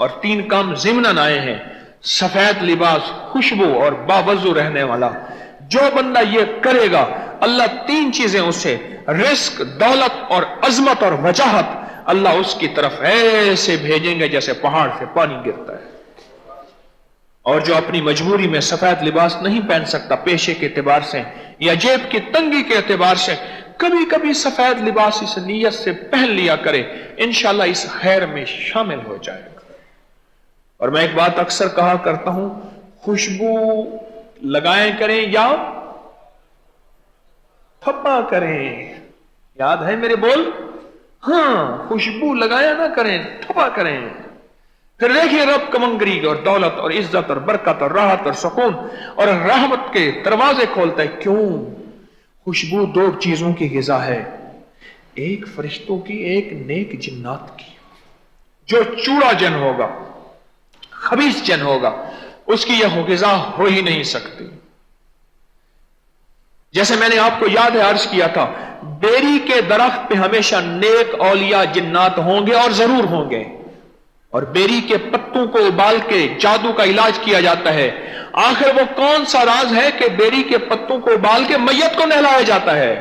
اور 3 کام ضمناً آئے ہیں: سفید لباس، خوشبو اور باوضو رہنے والا۔ جو بندہ یہ کرے گا اللہ 3 چیزیں اسے، رزق، دولت اور عظمت اور وجاہت، اللہ اس کی طرف ایسے بھیجیں گے جیسے پہاڑ سے پانی گرتا ہے۔ اور جو اپنی مجبوری میں سفید لباس نہیں پہن سکتا، پیشے کے اعتبار سے یا جیب کی تنگی کے اعتبار سے، کبھی کبھی سفید لباس اس نیت سے پہن لیا کرے، انشاءاللہ اس خیر میں شامل ہو جائے گا۔ اور میں ایک بات اکثر کہا کرتا ہوں، خوشبو لگائیں کریں یا تھپا کریں، یاد ہے میرے بول؟ ہاں، خوشبو لگایا نہ کریں، تھپا کریں۔ پھر دیکھیے رب کمنگری اور دولت اور عزت اور برکت اور راحت اور سکون اور رحمت کے دروازے کھولتا ہے۔ کیوں؟ خوشبو 2 چیزوں کی غذا ہے، ایک فرشتوں کی، ایک نیک جنات کی۔ جو چوڑا جن ہوگا، خبیث جن ہوگا، اس کی یہ غذا ہو ہی نہیں سکتی۔ جیسے میں نے آپ کو یاد ہے عرض کیا تھا، بیری کے درخت پہ ہمیشہ نیک اولیاء جنات ہوں گے اور ضرور ہوں گے، اور بیری کے پتوں کو ابال کے جادو کا علاج کیا جاتا ہے۔ آخر وہ کون سا راز ہے کہ بیری کے پتوں کو ابال کے میت کو نہلایا جاتا ہے؟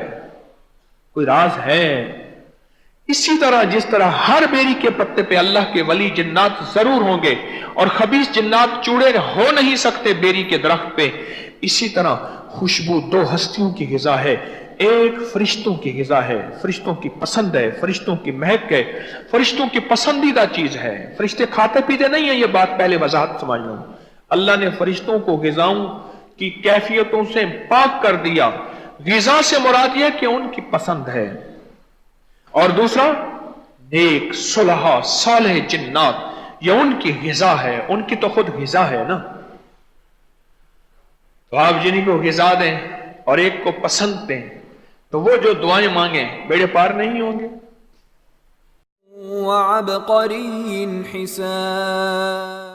کوئی راز ہے؟ اسی طرح جس طرح ہر بیری کے پتے پہ اللہ کے ولی جنات ضرور ہوں گے اور خبیث جنات چوڑے ہو نہیں سکتے بیری کے درخت پہ، اسی طرح خوشبو 2 ہستیوں کی غذا ہے، ایک فرشتوں کی غذا ہے، فرشتوں کی پسند ہے، فرشتوں کی مہک ہے، فرشتوں کی پسندیدہ چیز ہے۔ فرشتے کھاتے پیتے نہیں ہیں، یہ بات پہلے وضاحت سمجھ لوں۔ اللہ نے فرشتوں کو غذاؤں کی کیفیتوں سے پاک کر دیا۔ غذا سے مراد یہ کہ ان کی پسند ہے۔ اور دوسرا، نیک صلحاء صالح جنات، یہ ان کی غذا ہے، ان کی تو خود غذا ہے نا۔ تو آپ جنہیں کو غذا دیں اور ایک کو پسند دیں تو وہ جو دعائیں مانگیں بیڑے پار نہیں ہوں گے۔ وعبقری حسان